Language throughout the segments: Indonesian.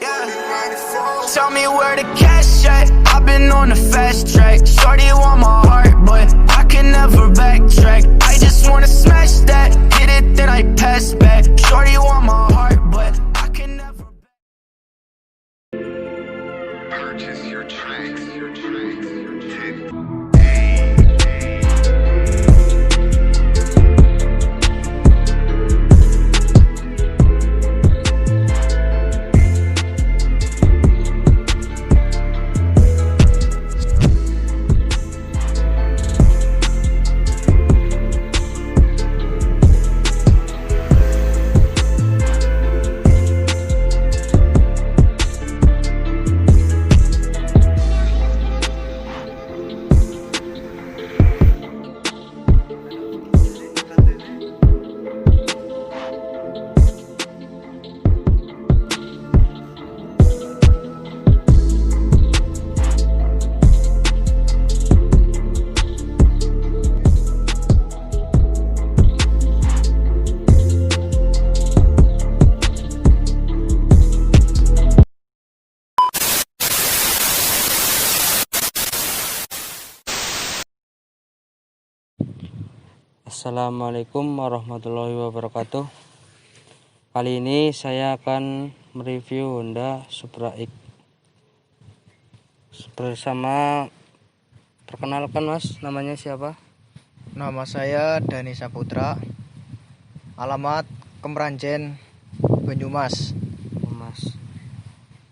Yeah. Tell me where the cash at. I've been on the fast track. Shorty want my heart, but I can never backtrack. I just wanna smash that, hit it, then I pass back. Shorty want my heart, but I can never. Purchase your tracks, your tracks, your tracks. Assalamualaikum warahmatullahi wabarakatuh. Kali ini saya akan mereview Honda Supra X bersama, perkenalkan Mas, namanya siapa? Nama saya Dani Saputra, alamat Kemeranjen, Banyumas. Mas.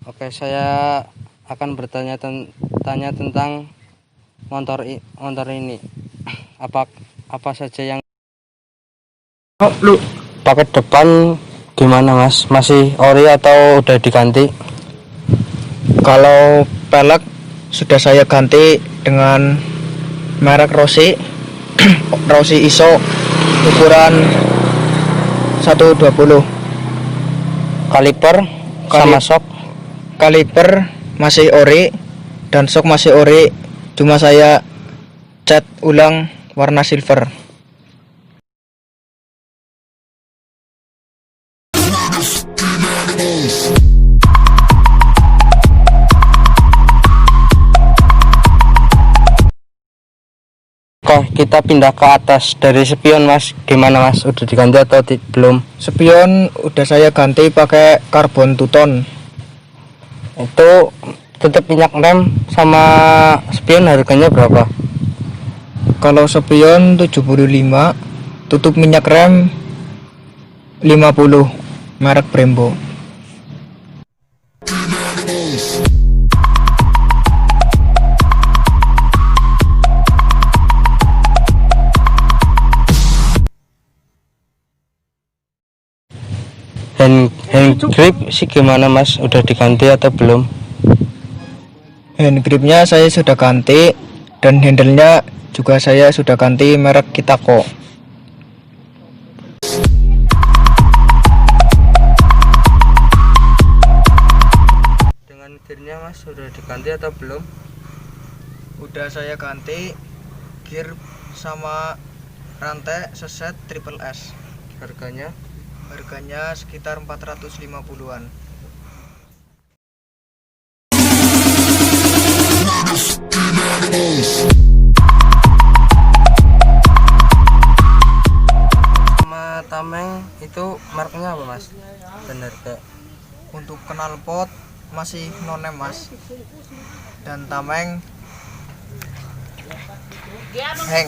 Oke, saya akan bertanya tentang motor ini. Apa saja yang paket depan gimana Mas? Masih ori atau udah diganti? Kalau pelek sudah saya ganti dengan merek Rossi Rossi ISO ukuran 120. Kaliper sama sok? Kaliper masih ori dan sok masih ori, cuma saya cat ulang warna silver. Oke, kita pindah ke atas. Dari spion Mas, gimana Mas? Udah diganti atau belum? Spion udah saya ganti pakai karbon two-tone. Itu tetap minyak rem sama spion harganya berapa? Kalau spion 75, tutup minyak rem 50, merek Brembo. Hand grip sih gimana Mas? Udah diganti atau belum? Hand gripnya saya sudah ganti dan handle-nya juga saya sudah ganti merek Kitako. Dengan gearnya Mas sudah diganti atau belum? Udah saya ganti gear sama rantai seset triple S. Harganya sekitar 450-an. Sama tameng itu mereknya apa Mas? Dan harga? Untuk knalpot masih nonem Mas, dan tameng heng.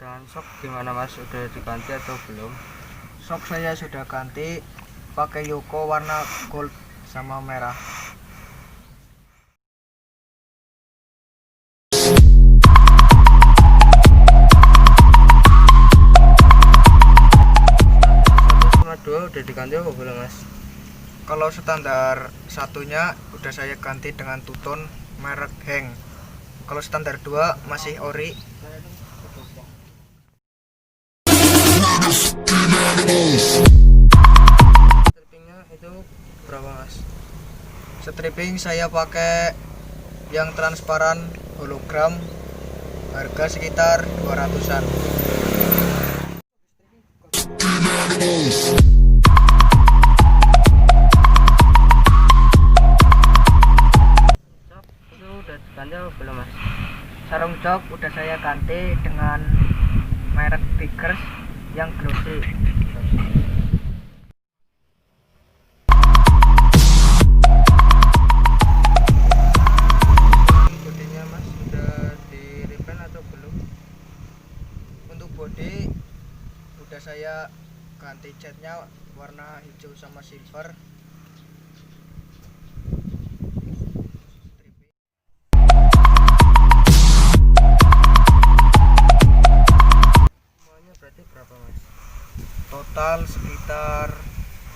Dan sok gimana Mas? Udah diganti atau belum? Sok saya sudah ganti pakai Yoko warna gold sama merah. Dua udah diganti apa belum Mas? Kalau standar satunya udah saya ganti dengan two-tone merek Heng. Kalau standar 2 masih ori. Strippingnya itu berapa Mas? Stripping saya pakai yang transparan hologram, harga sekitar 200-an. Itu udah ganti belum mas? Sarung jok udah saya ganti dengan merek Biggers yang glossy. Bodinya mas sudah di repaint atau belum? Untuk body udah saya ganti catnya warna hijau sama silver. Semuanya berarti berapa mas? Total sekitar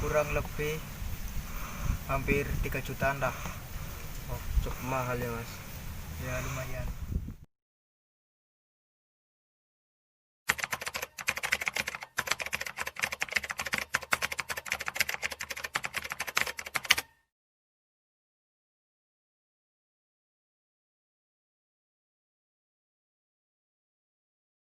kurang lebih hampir 3 jutaan lah. Oh, cukup mahal ya mas. Ya lumayan.